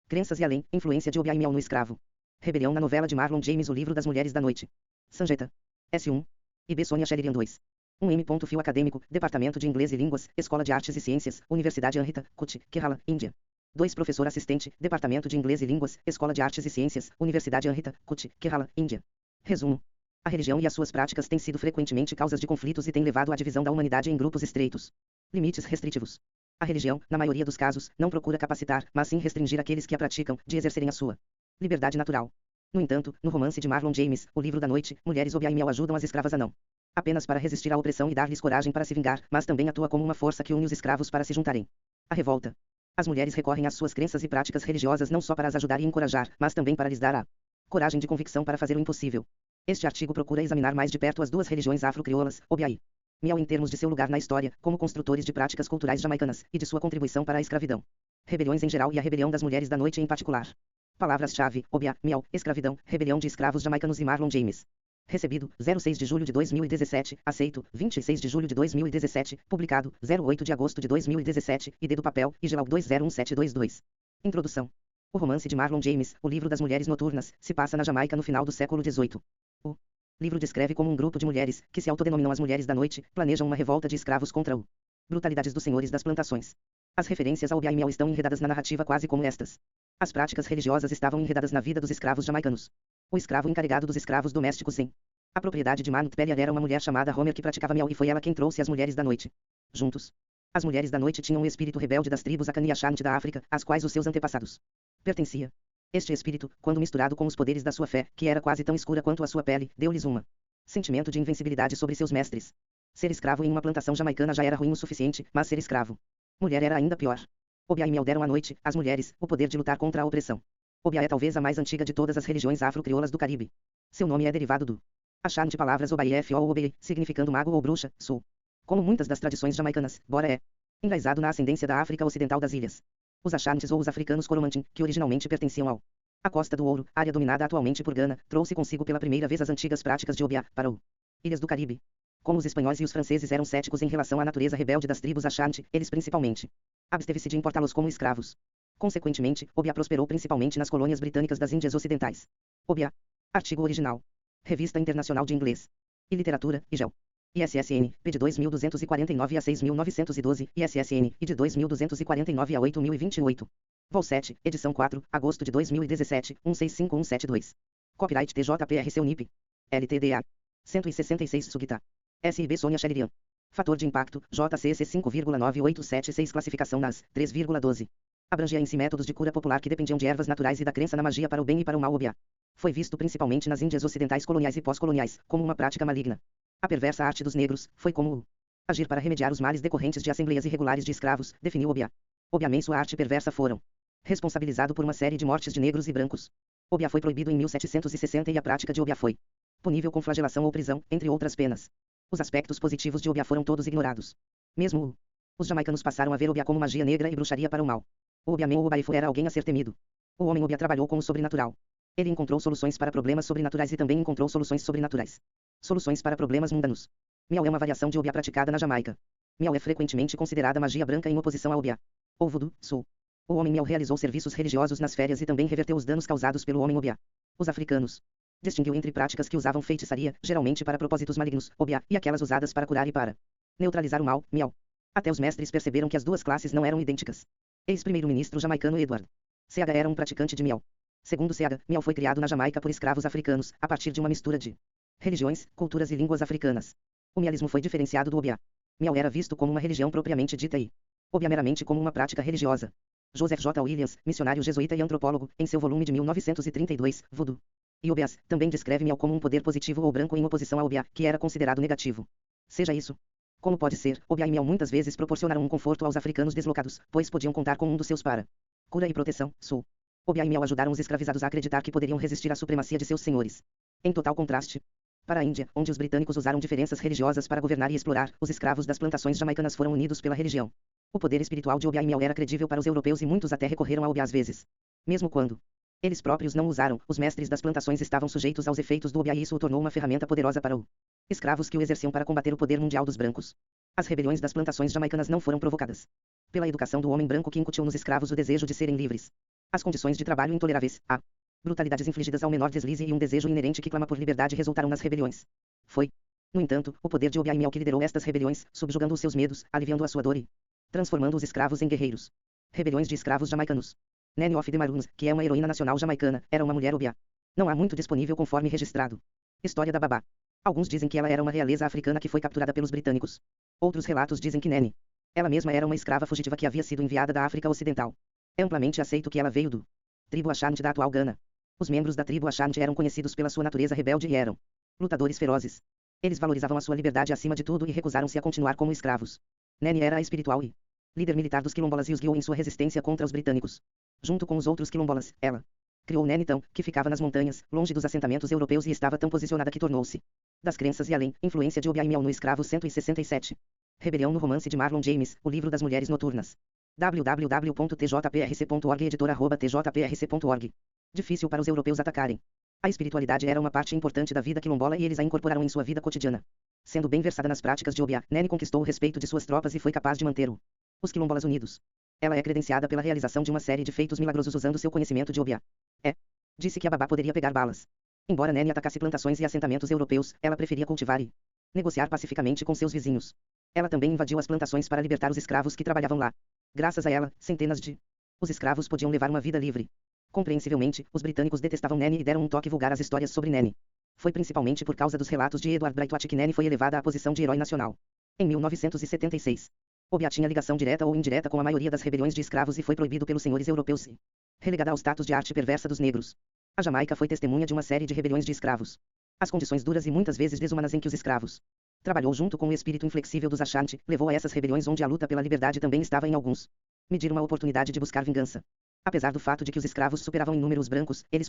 Crenças e além, influência de Obiá e Miel no escravo. Rebelião na novela de Marlon James O Livro das Mulheres da Noite. Sanjeta. S1. IB Sônia Sheridan 2. 1M. Fio acadêmico, Departamento de Inglês e Línguas, Escola de Artes e Ciências, Universidade Anrita, Kutch, Kerala, Índia. 2. Professor assistente, Departamento de Inglês e Línguas, Escola de Artes e Ciências, Universidade Anrita, Kutch, Kerala, Índia. Resumo. A religião e as suas práticas têm sido frequentemente causas de conflitos e têm levado à divisão da humanidade em grupos estreitos. Limites restritivos. A religião, na maioria dos casos, não procura capacitar, mas sim restringir aqueles que a praticam, de exercerem a sua liberdade natural. No entanto, no romance de Marlon James, O Livro da Noite, mulheres Obiá e Miel ajudam as escravas a não apenas para resistir à opressão e dar-lhes coragem para se vingar, mas também atua como uma força que une os escravos para se juntarem. A revolta. As mulheres recorrem às suas crenças e práticas religiosas não só para as ajudar e encorajar, mas também para lhes dar a coragem de convicção para fazer o impossível. Este artigo procura examinar mais de perto as duas religiões afro-crioulas, Obiá e Miel, em termos de seu lugar na história, como construtores de práticas culturais jamaicanas, e de sua contribuição para a escravidão. Rebeliões em geral e a rebelião das mulheres da noite em particular. Palavras-chave: Obiá, Miel, escravidão, rebelião de escravos jamaicanos e Marlon James. Recebido, 06 de julho de 2017, aceito, 26 de julho de 2017, publicado, 08 de agosto de 2017, ID do papel, IGLAU 201722. Introdução. O romance de Marlon James, O Livro das Mulheres Noturnas, se passa na Jamaica no final do século XVIII. O livro descreve como um grupo de mulheres, que se autodenominam as Mulheres da Noite, planejam uma revolta de escravos contra o brutalidades dos senhores das plantações. As referências ao Obiá e Miel estão enredadas na narrativa quase como estas. As práticas religiosas estavam enredadas na vida dos escravos jamaicanos. O escravo encarregado dos escravos domésticos em a propriedade de Manut Pellier era uma mulher chamada Homer que praticava miel e foi ela quem trouxe as mulheres da noite. Juntos. As mulheres da noite tinham o espírito rebelde das tribos Akan e Ashanti da África, às quais os seus antepassados pertencia. Este espírito, quando misturado com os poderes da sua fé, que era quase tão escura quanto a sua pele, deu-lhes uma sentimento de invencibilidade sobre seus mestres. Ser escravo em uma plantação jamaicana já era ruim o suficiente, mas ser escravo mulher era ainda pior. Obiá e Miel deram à noite, às mulheres, o poder de lutar contra a opressão. Obiá é talvez a mais antiga de todas as religiões afro-crioulas do Caribe. Seu nome é derivado do Ashanti, palavras Obaie ou Obei, significando mago ou bruxa, sul. Como muitas das tradições jamaicanas, Bora é enraizado na ascendência da África Ocidental das ilhas. Os Ashantis ou os africanos Coromantin, que originalmente pertenciam ao a Costa do Ouro, área dominada atualmente por Gana, trouxe consigo pela primeira vez as antigas práticas de Obiá para o ilhas do Caribe. Como os espanhóis e os franceses eram céticos em relação à natureza rebelde das tribos Ashanti, eles principalmente absteve-se de importá-los como escravos. Consequentemente, Obiá prosperou principalmente nas colônias britânicas das Índias Ocidentais. Obiá. Artigo original. Revista Internacional de Inglês e Literatura, IGEL. ISSN, P de 2249 a 6912, ISSN, I de 2249 a 8028. Vol 7, edição 4, agosto de 2017, 165172. Copyright TJPRC Unip. LTDA. 166 Sugita. SIB Sônia Sheridan. Fator de impacto, JCC 5,9876. Classificação NAS, 3,12. Abrangia em si métodos de cura popular que dependiam de ervas naturais e da crença na magia para o bem e para o mal. Obiá foi visto principalmente nas Índias Ocidentais coloniais e pós-coloniais, como uma prática maligna. A perversa arte dos negros foi como o agir para remediar os males decorrentes de assembleias irregulares de escravos, definiu Obiá. Obiá e sua arte perversa foram responsabilizado por uma série de mortes de negros e brancos. Obiá foi proibido em 1760 e a prática de Obiá foi punível com flagelação ou prisão, entre outras penas. Os aspectos positivos de Obiá foram todos ignorados. Mesmo os jamaicanos passaram a ver Obiá como magia negra e bruxaria para o mal. O Obiamem ou Obaifu era alguém a ser temido. O homem Obiá trabalhou com o sobrenatural. Ele encontrou soluções para problemas sobrenaturais e também encontrou soluções sobrenaturais. Soluções para problemas mundanos. Miau é uma variação de Obiá praticada na Jamaica. Miau é frequentemente considerada magia branca em oposição a Obiá. Ou Voodoo, Sul. O homem Miau realizou serviços religiosos nas férias e também reverteu os danos causados pelo homem Obiá. Os africanos distinguiu entre práticas que usavam feitiçaria, geralmente para propósitos malignos, Obiá, e aquelas usadas para curar e para neutralizar o mal, Miau. Até os mestres perceberam que as duas classes não eram idênticas. Ex-primeiro-ministro jamaicano Edward CH era um praticante de Miau. Segundo CH, Miau foi criado na Jamaica por escravos africanos, a partir de uma mistura de religiões, culturas e línguas africanas. O mialismo foi diferenciado do Obiá. Miau era visto como uma religião propriamente dita e Obiá meramente como uma prática religiosa. Joseph J. Williams, missionário jesuíta e antropólogo, em seu volume de 1932, Voodoo e Obiás, também descreve Miau como um poder positivo ou branco em oposição a Obiá, que era considerado negativo. Seja isso como pode ser, Obiá e Miau muitas vezes proporcionaram um conforto aos africanos deslocados, pois podiam contar com um dos seus para cura e proteção, Sul. Obiá e Miau ajudaram os escravizados a acreditar que poderiam resistir à supremacia de seus senhores. Em total contraste para a Índia, onde os britânicos usaram diferenças religiosas para governar e explorar, os escravos das plantações jamaicanas foram unidos pela religião. O poder espiritual de Obiá e Miau era credível para os europeus e muitos até recorreram a Obiá às vezes. Mesmo quando eles próprios não o usaram, os mestres das plantações estavam sujeitos aos efeitos do Obiá e isso o tornou uma ferramenta poderosa para os escravos que o exerciam para combater o poder mundial dos brancos. As rebeliões das plantações jamaicanas não foram provocadas pela educação do homem branco que incutiu nos escravos o desejo de serem livres. As condições de trabalho intoleráveis, a brutalidades infligidas ao menor deslize e um desejo inerente que clama por liberdade resultaram nas rebeliões. Foi, no entanto, o poder de Obiang Miao que liderou estas rebeliões, subjugando os seus medos, aliviando a sua dor e transformando os escravos em guerreiros. Rebeliões de escravos jamaicanos. Nanny of the Maroons, que é uma heroína nacional jamaicana, era uma mulher Obiang. Não há muito disponível conforme registrado. História da Babá. Alguns dizem que ela era uma realeza africana que foi capturada pelos britânicos. Outros relatos dizem que Nanny, ela mesma era uma escrava fugitiva que havia sido enviada da África Ocidental. É amplamente aceito que ela veio do tribo Ashanti da atual Gana. Os membros da tribo Ashanti eram conhecidos pela sua natureza rebelde e eram lutadores ferozes. Eles valorizavam a sua liberdade acima de tudo e recusaram-se a continuar como escravos. Nanny era a espiritual e líder militar dos quilombolas e os guiou em sua resistência contra os britânicos. Junto com os outros quilombolas, ela criou Nanny Town, que ficava nas montanhas, longe dos assentamentos europeus e estava tão posicionada que tornou-se das crenças e além, influência de Obiang Miao no Escravo 167. Rebelião no romance de Marlon James, o livro das mulheres noturnas. www.tjprc.org editora@tjprc.org. Difícil para os europeus atacarem. A espiritualidade era uma parte importante da vida quilombola e eles a incorporaram em sua vida cotidiana. Sendo bem versada nas práticas de Obiang, Nanny conquistou o respeito de suas tropas e foi capaz de manter os quilombolas unidos. Ela é credenciada pela realização de uma série de feitos milagrosos usando seu conhecimento de Obiang. Disse que a babá poderia pegar balas. Embora Nanny atacasse plantações e assentamentos europeus, ela preferia cultivar e negociar pacificamente com seus vizinhos. Ela também invadiu as plantações para libertar os escravos que trabalhavam lá. Graças a ela, centenas de os escravos podiam levar uma vida livre. Compreensivelmente, os britânicos detestavam Nanny e deram um toque vulgar às histórias sobre Nanny. Foi principalmente por causa dos relatos de Edward Brightwatt que Nanny foi elevada à posição de herói nacional. Em 1976, Obiang tinha ligação direta ou indireta com a maioria das rebeliões de escravos e foi proibido pelos senhores europeus e relegada ao status de arte perversa dos negros. A Jamaica foi testemunha de uma série de rebeliões de escravos. As condições duras e muitas vezes desumanas em que os escravos trabalhou junto com o espírito inflexível dos Ashanti, levou a essas rebeliões onde a luta pela liberdade também estava em alguns medir uma oportunidade de buscar vingança. Apesar do fato de que os escravos superavam em número os brancos, eles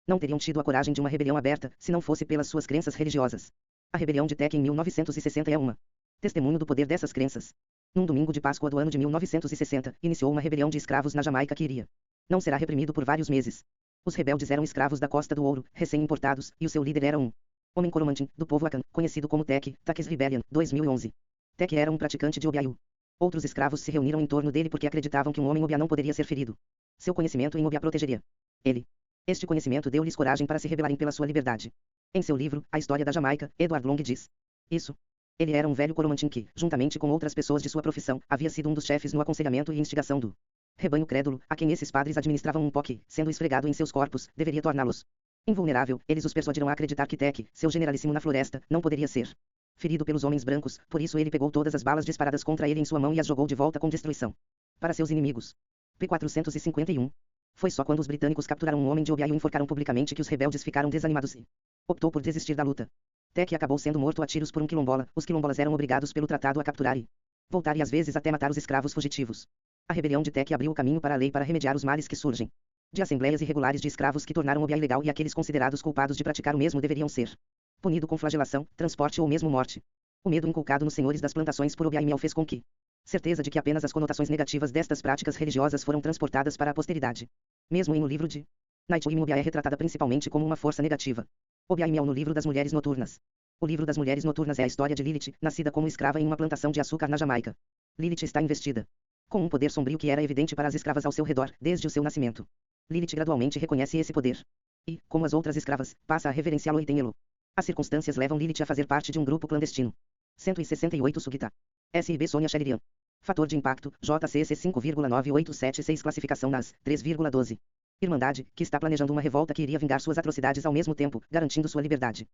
não teriam tido a coragem de uma rebelião aberta, se não fosse pelas suas crenças religiosas. A rebelião de Teck em 1960 é uma testemunho do poder dessas crenças. Num domingo de Páscoa do ano de 1960, iniciou uma rebelião de escravos na Jamaica que iria não será reprimido por vários meses. Os rebeldes eram escravos da Costa do Ouro, recém-importados, e o seu líder era um homem Coromantin, do povo Akan, conhecido como Teck's Rebellion, 2011. Teck era um praticante de Obiang. Outros escravos se reuniram em torno dele porque acreditavam que um homem Obiang não poderia ser ferido. Seu conhecimento em Obiang protegeria ele. Este conhecimento deu-lhes coragem para se rebelarem pela sua liberdade. Em seu livro, A História da Jamaica, Edward Long diz isso. Ele era um velho Coromantin que, juntamente com outras pessoas de sua profissão, havia sido um dos chefes no aconselhamento e instigação do rebanho crédulo, a quem esses padres administravam um pó que, sendo esfregado em seus corpos, deveria torná-los invulnerável. Eles os persuadiram a acreditar que Teck, seu generalíssimo na floresta, não poderia ser ferido pelos homens brancos, por isso ele pegou todas as balas disparadas contra ele em sua mão e as jogou de volta com destruição para seus inimigos. P. 451. Foi só quando os britânicos capturaram um homem de Obiang e o enforcaram publicamente que os rebeldes ficaram desanimados e optou por desistir da luta. Teck acabou sendo morto a tiros por um quilombola. Os quilombolas eram obrigados pelo tratado a capturar e voltar e às vezes até matar os escravos fugitivos. A rebelião de Teck abriu o caminho para a lei para remediar os males que surgem de assembleias irregulares de escravos que tornaram Obiang ilegal e aqueles considerados culpados de praticar o mesmo deveriam ser punido com flagelação, transporte ou mesmo morte. O medo inculcado nos senhores das plantações por Obiang Miao fez com que certeza de que apenas as conotações negativas destas práticas religiosas foram transportadas para a posteridade. Mesmo em no livro de Night Women, Obiang é retratada principalmente como uma força negativa. Obiang Miao no livro das mulheres noturnas. O livro das mulheres noturnas é a história de Lilith, nascida como escrava em uma plantação de açúcar na Jamaica. Lilith está investida com um poder sombrio que era evidente para as escravas ao seu redor, desde o seu nascimento. Lilith gradualmente reconhece esse poder. E, como as outras escravas, passa a reverenciá-lo e temê-lo. As circunstâncias levam Lilith a fazer parte de um grupo clandestino. 168 Sugita. S.I.B. Sônia Shalirian. Fator de impacto, JCC 5,9876 classificação NAS, 3,12. Irmandade, que está planejando uma revolta que iria vingar suas atrocidades ao mesmo tempo, garantindo sua liberdade.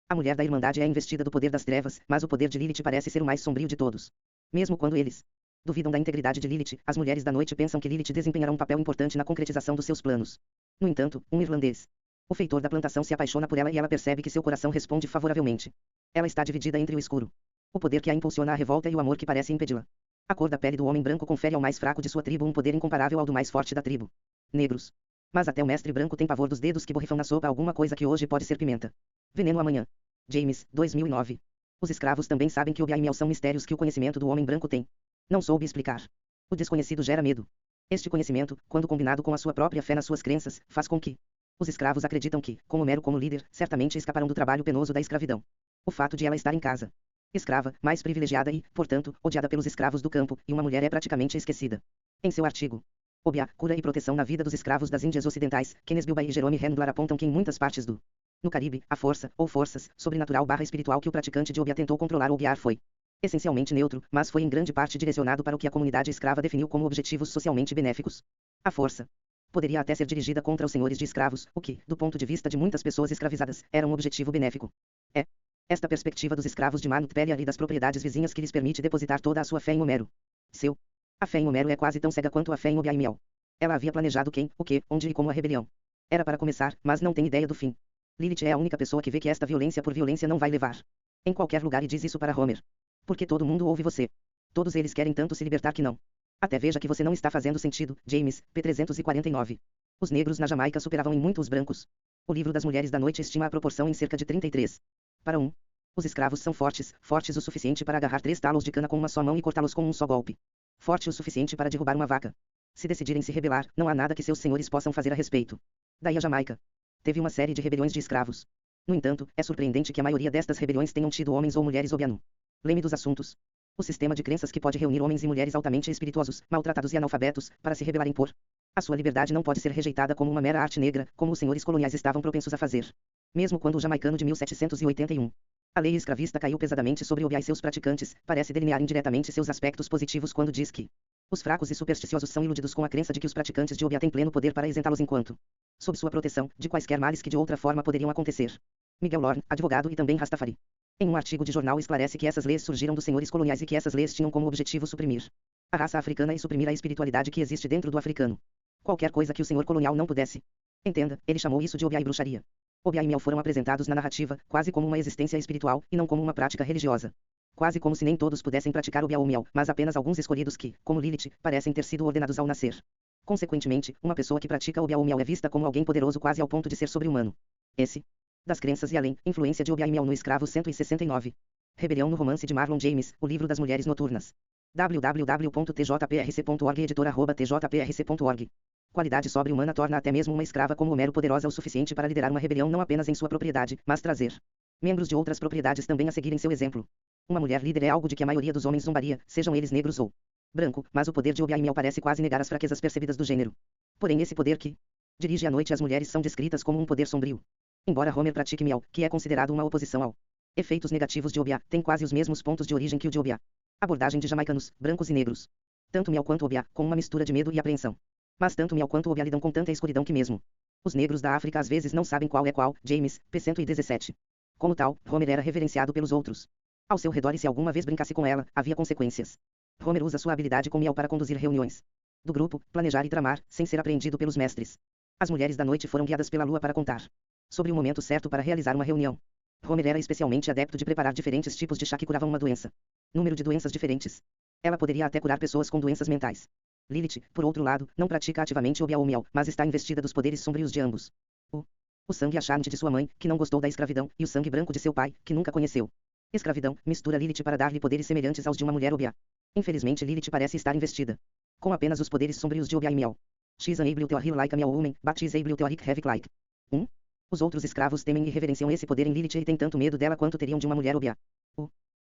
A mulher da Irmandade é investida do poder das trevas, mas o poder de Lilith parece ser o mais sombrio de todos. Mesmo quando eles duvidam da integridade de Lilith, as mulheres da noite pensam que Lilith desempenhará um papel importante na concretização dos seus planos. No entanto, um irlandês, o feitor da plantação, se apaixona por ela e ela percebe que seu coração responde favoravelmente. Ela está dividida entre o escuro, o poder que a impulsiona à revolta, e o amor que parece impedi-la. A cor da pele do homem branco confere ao mais fraco de sua tribo um poder incomparável ao do mais forte da tribo. Negros. Mas até o mestre branco tem pavor dos dedos que borrifam na sopa alguma coisa que hoje pode ser pimenta. Veneno amanhã. James, 2009. Os escravos também sabem que Obiang Miao são mistérios que o conhecimento do homem branco tem. Não soube explicar. O desconhecido gera medo. Este conhecimento, quando combinado com a sua própria fé nas suas crenças, faz com que os escravos acreditam que, com Homero como líder, certamente escaparão do trabalho penoso da escravidão. O fato de ela estar em casa, escrava, mais privilegiada e, portanto, odiada pelos escravos do campo, e uma mulher é praticamente esquecida. Em seu artigo Obiá, cura e proteção na vida dos escravos das Índias Ocidentais. Kenneth Bilbao e Jerome Rendler apontam que em muitas partes no Caribe, a força, ou forças, sobrenatural/espiritual que o praticante de Obiá tentou controlar ou guiar foi essencialmente neutro, mas foi em grande parte direcionado para o que a comunidade escrava definiu como objetivos socialmente benéficos. A força poderia até ser dirigida contra os senhores de escravos, o que, do ponto de vista de muitas pessoas escravizadas, era um objetivo benéfico. É esta perspectiva dos escravos de Mount Peliar e das propriedades vizinhas que lhes permite depositar toda a sua fé em Homero. A fé em Homero é quase tão cega quanto a fé em Obiá e Miel. Ela havia planejado quem, o que, onde e como a rebelião. Era para começar, mas não tem ideia do fim. Lilith é a única pessoa que vê que esta violência por violência não vai levar em qualquer lugar e diz isso para Homer. Porque todo mundo ouve você. Todos eles querem tanto se libertar que não. Até veja que você não está fazendo sentido. James, p. 349. Os negros na Jamaica superavam em muito os brancos. O livro das Mulheres da Noite estima a proporção em cerca de 33 para 1. Os escravos são fortes o suficiente para agarrar 3 talos de cana com uma só mão e cortá-los com um só golpe. Forte o suficiente para derrubar uma vaca. Se decidirem se rebelar, não há nada que seus senhores possam fazer a respeito. Daí a Jamaica teve uma série de rebeliões de escravos. No entanto, é surpreendente que a maioria destas rebeliões tenham tido homens ou mulheres obianu. Leme dos assuntos. O sistema de crenças que pode reunir homens e mulheres altamente espirituosos, maltratados e analfabetos, para se rebelarem por a sua liberdade não pode ser rejeitada como uma mera arte negra, como os senhores coloniais estavam propensos a fazer. Mesmo quando o jamaicano de 1781. A lei escravista caiu pesadamente sobre Obiá e seus praticantes, parece delinear indiretamente seus aspectos positivos quando diz que os fracos e supersticiosos são iludidos com a crença de que os praticantes de Obiá têm pleno poder para isentá-los enquanto, sob sua proteção, de quaisquer males que de outra forma poderiam acontecer. Miguel Lorne, advogado e também Rastafari. Em um artigo de jornal esclarece que essas leis surgiram dos senhores coloniais e que essas leis tinham como objetivo suprimir a raça africana e suprimir a espiritualidade que existe dentro do africano. Qualquer coisa que o senhor colonial não pudesse. Entenda, ele chamou isso de Obiá e bruxaria. Obiá e Miel foram apresentados na narrativa, quase como uma existência espiritual, e não como uma prática religiosa. Quase como se nem todos pudessem praticar Obiá ou Miel, mas apenas alguns escolhidos que, como Lilith, parecem ter sido ordenados ao nascer. Consequentemente, uma pessoa que pratica Obiá ou Miel é vista como alguém poderoso quase ao ponto de ser sobre-humano. Esse das crenças e além, influência de Obiá e Miel no Escravo 169. Rebelião no romance de Marlon James, o livro das mulheres noturnas. www.tjprc.org editora@tjprc.org. Qualidade sobre-humana torna até mesmo uma escrava como Homero poderosa o suficiente para liderar uma rebelião não apenas em sua propriedade, mas trazer membros de outras propriedades também a seguirem seu exemplo. Uma mulher líder é algo de que a maioria dos homens zombaria, sejam eles negros ou branco, mas o poder de Obiá e Miel parece quase negar as fraquezas percebidas do gênero. Porém esse poder que dirige a noite às mulheres são descritas como um poder sombrio. Embora Homer pratique Miel, que é considerado uma oposição ao efeitos negativos de Obiá, tem quase os mesmos pontos de origem que o de Obiá. Abordagem de jamaicanos, brancos e negros. Tanto Miel quanto Obiá, com uma mistura de medo e apreensão. Mas tanto Miel quanto Obiá lidam com tanta escuridão que mesmo os negros da África às vezes não sabem qual é qual. James, p. 117. Como tal, Homer era reverenciado pelos outros ao seu redor e se alguma vez brincasse com ela, havia consequências. Homer usa sua habilidade com Miel para conduzir reuniões do grupo, planejar e tramar, sem ser apreendido pelos mestres. As mulheres da noite foram guiadas pela lua para contar sobre o momento certo para realizar uma reunião. Homer era especialmente adepto de preparar diferentes tipos de chá que curavam uma doença. Número de doenças diferentes. Ela poderia até curar pessoas com doenças mentais. Lilith, por outro lado, não pratica ativamente Obiá ou Miel, mas está investida dos poderes sombrios de ambos. O sangue achante de sua mãe, que não gostou da escravidão, e o sangue branco de seu pai, que nunca conheceu escravidão, mistura Lilith para dar-lhe poderes semelhantes aos de uma mulher Obiá. Infelizmente Lilith parece estar investida com apenas os poderes sombrios de Obiá e Miel. She's unable to heal like a Miel woman, but she's able to wreak havoc like. 1. Os outros escravos temem e reverenciam esse poder em Lilith e têm tanto medo dela quanto teriam de uma mulher Obiá.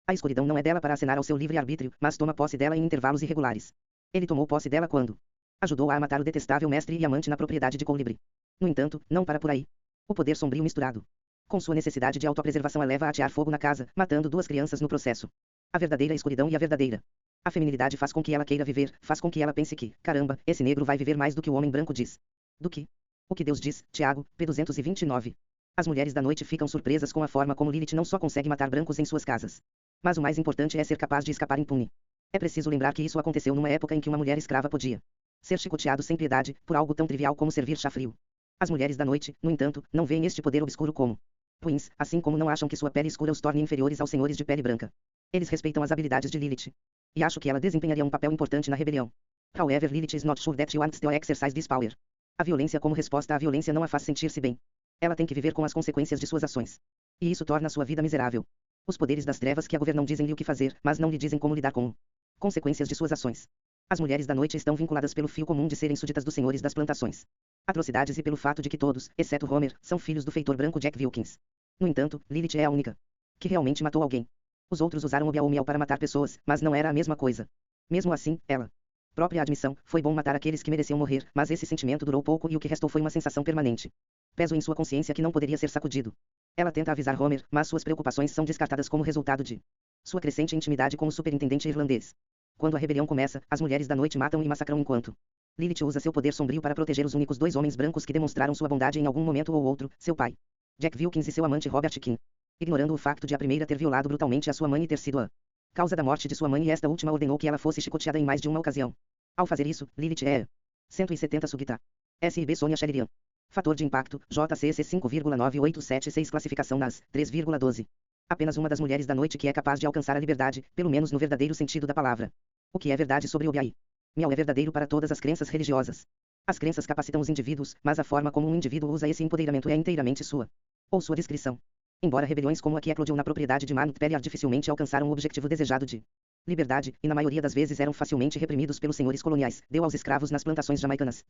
A escuridão não é dela para acenar ao seu livre-arbítrio, mas toma posse dela em intervalos irregulares. Ele tomou posse dela quando ajudou-a a matar o detestável mestre e amante na propriedade de Colibri. No entanto, não para por aí. O poder sombrio misturado com sua necessidade de autopreservação a leva a atear fogo na casa, matando 2 crianças no processo. A verdadeira escuridão e a verdadeira a feminilidade faz com que ela queira viver, faz com que ela pense que, caramba, esse negro vai viver mais do que o homem branco diz. Do que o que Deus diz, Tiago, p. 229. As mulheres da noite ficam surpresas com a forma como Lilith não só consegue matar brancos em suas casas, mas o mais importante é ser capaz de escapar impune. É preciso lembrar que isso aconteceu numa época em que uma mulher escrava podia ser chicoteado sem piedade, por algo tão trivial como servir chá frio. As mulheres da noite, no entanto, não veem este poder obscuro como ruins, assim como não acham que sua pele escura os torne inferiores aos senhores de pele branca. Eles respeitam as habilidades de Lilith. E acho que ela desempenharia um papel importante na rebelião. However, Lilith is not sure that she wants to exercise this power. A violência como resposta à violência não a faz sentir-se bem. Ela tem que viver com as consequências de suas ações. E isso torna sua vida miserável. Os poderes das trevas que a governam dizem-lhe o que fazer, mas não lhe dizem como lidar com consequências de suas ações. As mulheres da noite estão vinculadas pelo fio comum de serem súditas dos senhores das plantações. Atrocidades e pelo fato de que todos, exceto Homer, são filhos do feitor branco Jack Wilkins. No entanto, Lilith é a única que realmente matou alguém. Os outros usaram Obiá ou Miel para matar pessoas, mas não era a mesma coisa. Mesmo assim, ela Própria admissão, foi bom matar aqueles que mereciam morrer, mas esse sentimento durou pouco e o que restou foi uma sensação permanente. Peso em sua consciência que não poderia ser sacudido. Ela tenta avisar Homer, mas suas preocupações são descartadas como resultado de sua crescente intimidade com o superintendente irlandês. Quando a rebelião começa, as mulheres da noite matam e massacram enquanto Lilith usa seu poder sombrio para proteger os únicos dois homens brancos que demonstraram sua bondade em algum momento ou outro, seu pai, Jack Wilkins, e seu amante Robert King. Ignorando o facto de a primeira ter violado brutalmente a sua mãe e ter sido a causa da morte de sua mãe, e esta última ordenou que ela fosse chicoteada em mais de uma ocasião. Ao fazer isso, Lilith é 170 subta. SIB Sonia Sheririan. Fator de impacto, JCC 5,9876. Classificação NAS, 3,12. Apenas uma das mulheres da noite que é capaz de alcançar a liberdade, pelo menos no verdadeiro sentido da palavra. O que é verdade sobre Obiai? Miau é verdadeiro para todas as crenças religiosas. As crenças capacitam os indivíduos, mas a forma como um indivíduo usa esse empoderamento é inteiramente sua. Ou sua descrição. Embora rebeliões como a que eclodiu na propriedade de Manut Peliar dificilmente alcançaram o objetivo desejado de liberdade, e na maioria das vezes eram facilmente reprimidos pelos senhores coloniais, deu aos escravos nas plantações jamaicanas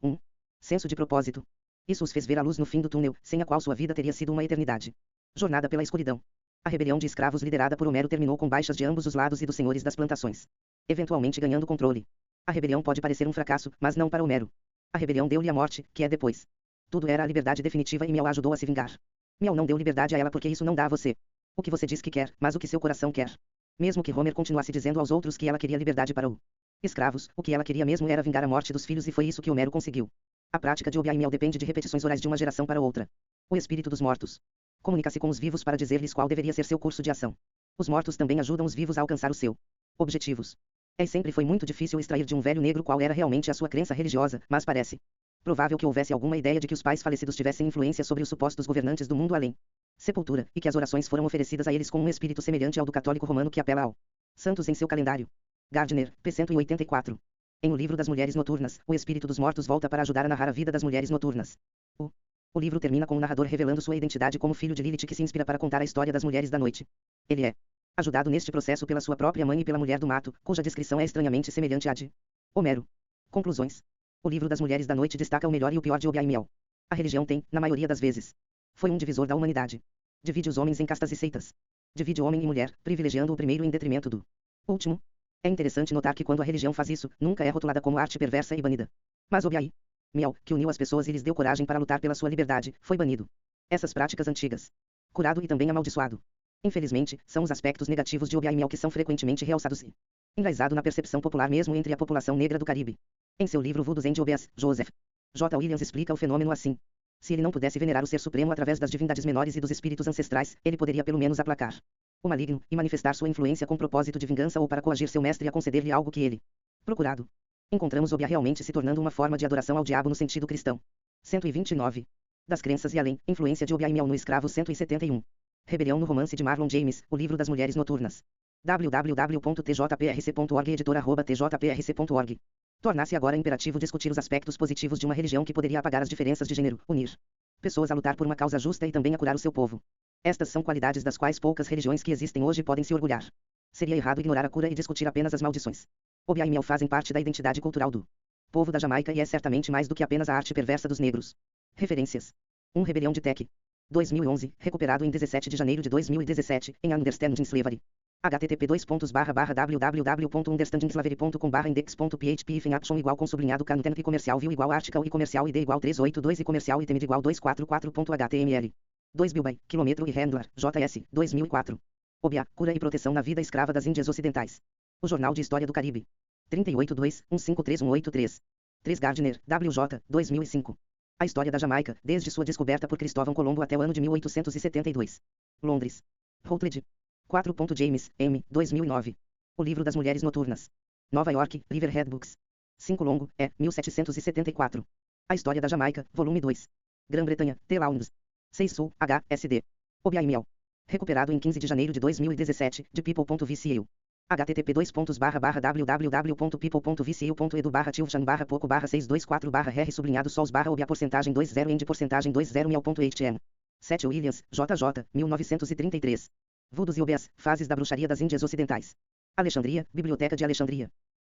senso de propósito. Isso os fez ver a luz no fim do túnel, sem a qual sua vida teria sido uma eternidade. Jornada pela escuridão. A rebelião de escravos liderada por Homero terminou com baixas de ambos os lados e dos senhores das plantações, eventualmente ganhando controle. A rebelião pode parecer um fracasso, mas não para Homero. A rebelião deu-lhe a morte, que é depois. Tudo era a liberdade definitiva e Miau a ajudou a se vingar. Miau não deu liberdade a ela porque isso não dá a você o que você diz que quer, mas o que seu coração quer. Mesmo que Homer continuasse dizendo aos outros que ela queria liberdade para os escravos, o que ela queria mesmo era vingar a morte dos filhos, e foi isso que Homero conseguiu. A prática de Obiai Miau depende de repetições orais de uma geração para outra. O espírito dos mortos comunica-se com os vivos para dizer-lhes qual deveria ser seu curso de ação. Os mortos também ajudam os vivos a alcançar os seus objetivos. Sempre foi muito difícil extrair de um velho negro qual era realmente a sua crença religiosa, mas parece provável que houvesse alguma ideia de que os pais falecidos tivessem influência sobre os supostos governantes do mundo além sepultura, e que as orações foram oferecidas a eles com um espírito semelhante ao do católico romano que apela ao santos em seu calendário. Gardner, p. 184. Em O Livro das Mulheres Noturnas, o espírito dos mortos volta para ajudar a narrar a vida das mulheres noturnas. O livro termina com o narrador revelando sua identidade como filho de Lilith, que se inspira para contar a história das mulheres da noite. Ele é ajudado neste processo pela sua própria mãe e pela mulher do mato, cuja descrição é estranhamente semelhante à de Homero. Conclusões. O Livro das Mulheres da Noite destaca o melhor e o pior de Obiai Miau. A religião tem, na maioria das vezes, foi um divisor da humanidade. Divide os homens em castas e seitas. Divide homem e mulher, privilegiando o primeiro em detrimento do último. É interessante notar que quando a religião faz isso, nunca é rotulada como arte perversa e banida. Mas Obiai Miau, que uniu as pessoas e lhes deu coragem para lutar pela sua liberdade, foi banido. Essas práticas antigas, curado e também amaldiçoado. Infelizmente, são os aspectos negativos de Obiai Miau que são frequentemente realçados e enraizado na percepção popular mesmo entre a população negra do Caribe. Em seu livro Voodoos and Obeas, Joseph J. Williams explica o fenômeno assim. Se ele não pudesse venerar o Ser Supremo através das divindades menores e dos espíritos ancestrais, ele poderia pelo menos aplacar o maligno, e manifestar sua influência com propósito de vingança ou para coagir seu mestre a conceder-lhe algo que ele procurado. Encontramos Obiá realmente se tornando uma forma de adoração ao diabo no sentido cristão. 129. Das crenças e além, influência de Obiá Miau no escravo. 171. Rebelião no romance de Marlon James, O Livro das Mulheres Noturnas. www.tjprc.org, editora@tjprc.org. Torna-se agora imperativo discutir os aspectos positivos de uma religião que poderia apagar as diferenças de gênero, unir pessoas a lutar por uma causa justa e também a curar o seu povo. Estas são qualidades das quais poucas religiões que existem hoje podem se orgulhar. Seria errado ignorar a cura e discutir apenas as maldições. Obiá e Miau fazem parte da identidade cultural do povo da Jamaica e é certamente mais do que apenas a arte perversa dos negros. Referências. Rebelião de Tech. 2011, recuperado em 17 de janeiro de 2017, em Understanding Slavery. http://www.understandingslavery.com/index.php action igual com sublinhado k no temp comercial view igual article e comercial id igual 382 e comercial item igual 244.html. 2 Bilby, quilômetro e Handler, JS, 2004. Obiá, cura e proteção na vida escrava das Índias Ocidentais. O Jornal de História do Caribe. 382-153-183. 3 Gardner, WJ, 2005. A História da Jamaica, desde sua descoberta por Cristóvão Colombo até o ano de 1872. Londres. Routledge. 4. James, M., 2009. O Livro das Mulheres Noturnas. Nova York, Riverhead Books. 5 Longo, E., 1774. A História da Jamaica, volume 2. Grã-Bretanha, The Lowndes. 6 Sul, H. S.D. Obiá e Miau. Recuperado em 15 de janeiro de 2017, de people.vcu. http://www.people.vcu.edu/tilchan/poco/624/r /sols/obiá porcentagem 20 end porcentagem 20 miau.htm. 7 Williams, JJ, 1933. Voodoos e Obeas, Fases da Bruxaria das Índias Ocidentais. Alexandria, Biblioteca de Alexandria.